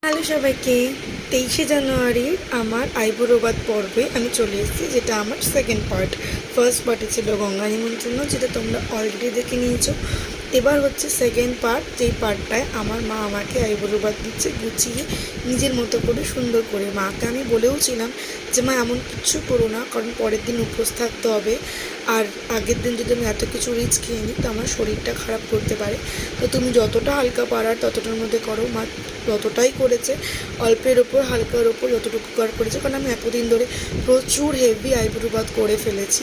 Hello সবাইকে। 23শে জানুয়ারির আমার আইবুড়োবাদ পর্বে আমি চলে এসেছি, যেটা আমার সেকেন্ড পার্ট। ফার্স্ট পার্টে ছিল গঙ্গা নিমন্ত্রণ, যেটা তোমরা অলরেডি দেখে নিয়েছো। এবার হচ্ছে সেকেন্ড পার্ট, যেই পার্টটায় আমার মা আমাকে আইবুড়োবাদ দিচ্ছে গুছিয়ে নিজের মতো করে সুন্দর করে। মাকে আমি বলেও ছিলাম যে মা এমন কিছু করো না, কারণ পরের দিন উপোস থাকতে হবে, আর আগের দিন যদি আমি এত কিছু রিচ খেয়ে নিই তো আমার শরীরটা খারাপ করতে পারে। তো তুমি যতটা হালকা পারার ততটার মধ্যে করো। মা ততটাই করেছে, অল্পের ওপর হালকার ওপর যতটুকু করেছে, কারণ আমি এতদিন ধরে প্রচুর হেভি আইবুড়োবাদ করে ফেলেছি,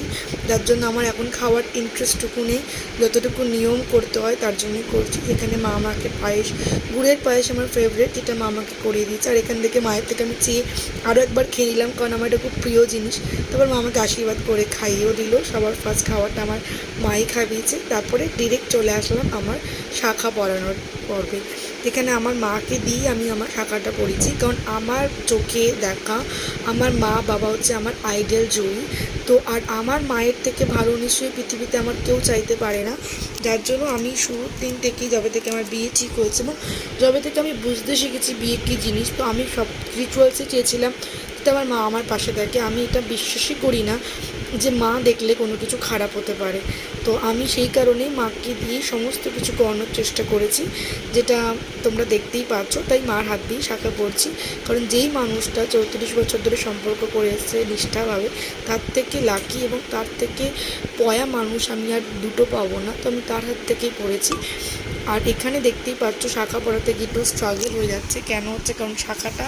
যার জন্য আমার এখন খাওয়ার ইন্টারেস্টটুকু নেই। যতটুকু নিয়ম করতে হয় তার জন্যই করছি। এখানে মা আমাকে পায়েস, গুড়ের পায়েস আমার ফেভারিট, যেটা মা আমাকে করিয়ে দিয়েছে। আর এখান থেকে মায়ের থেকে আমি চেয়ে আরও একবার খেয়ে নিলাম, কারণ আমার এটা খুব প্রিয় জিনিস। তারপর মা আমাকে আশীর্বাদ করে খাইয়েও দিল। সবার ফার্স্ট খাওয়াটা আমার মাই খাইয়েছে। তারপরে ডিরেক্ট চলে আসলাম আমার শাখা পরানোর পর্বে। এখানে আমার মাকে দিয়ে আমি আমার শাখাটা পড়েছি, কারণ আমার চোখে দেখা আমার মা বাবা হচ্ছে আমার আইডল জয়ী। তো আর আমার মায়ের থেকে ভালো নিশ্চয়ই পৃথিবীতে আমার কেউ চাইতে পারে না। যার জন্য আমি শুরুর দিন থেকেই, যবে থেকে আমার বিয়ে ঠিক হয়েছে এবং যবে থেকে আমি বুঝতে শিখেছি বিয়ে কী জিনিস, তো আমি সব রিচুয়ালসে চেয়েছিলাম যাতে আমার মা আমার পাশে থাকে। আমি এটা বিশ্বাসই করি না যে মা দেখলে কোনো কিছু খারাপ হতে পারে। তো আমি সেই কারণেই মাকে দিয়ে সমস্ত কিছু করানোর চেষ্টা করেছি, যেটা তোমরা দেখতেই পাচ্ছ। তাই মার হাত দিয়েই শাখা পড়ছি, কারণ যেই মানুষটা 34 বছর ধরে সম্পর্ক করে এসছে নিষ্ঠাভাবে, তার থেকে লাকি এবং তার থেকে পয়া মানুষ আমি আর দুটো পাবো না। তো আমি তার হাত থেকেই পড়েছি। আর এখানে দেখতেই পাচ্ছ শাখা পড়াতে গিয়ে একটু স্ট্রাগল হয়ে যাচ্ছে। কেন হচ্ছে, কারণ শাখাটা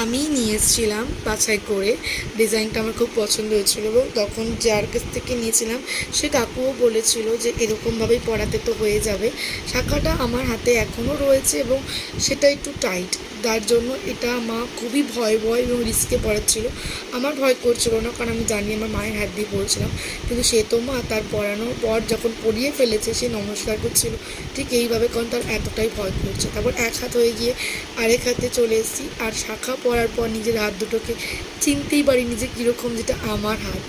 আমিই নিয়ে এসেছিলাম বাছাই করে। ডিজাইনটা আমার খুব পছন্দ হয়েছিল এবং তখন যার কাছ থেকে নিয়েছিলাম সে কাকুও বলেছিল যে এরকমভাবেই পড়াতে তো হয়ে যাবে। শাখাটা আমার হাতে এখনও রয়েছে এবং সেটা একটু টাইট, তার জন্য এটা মা খুবই ভয় এবং রিস্কে পড়াচ্ছিল। আমার ভয় করছিল না, কারণ আমি জানি আমার মায়ের হাত দিয়ে পড়ছিলাম। কিন্তু সে তো মা তার পড়ানোর পর যখন পড়িয়ে ফেলেছে সে নমস্কার করছিল ঠিক এইভাবে, কারণ তার এতটাই ভয় করছে। তারপর এক হাত হয়ে গিয়ে আরেক হাতে চলে এসেছি। আর শাখা পরার পর নিজের হাত দুটোকে চিনতেই পারিনি যে কীরকম, যেটা আমার হাত।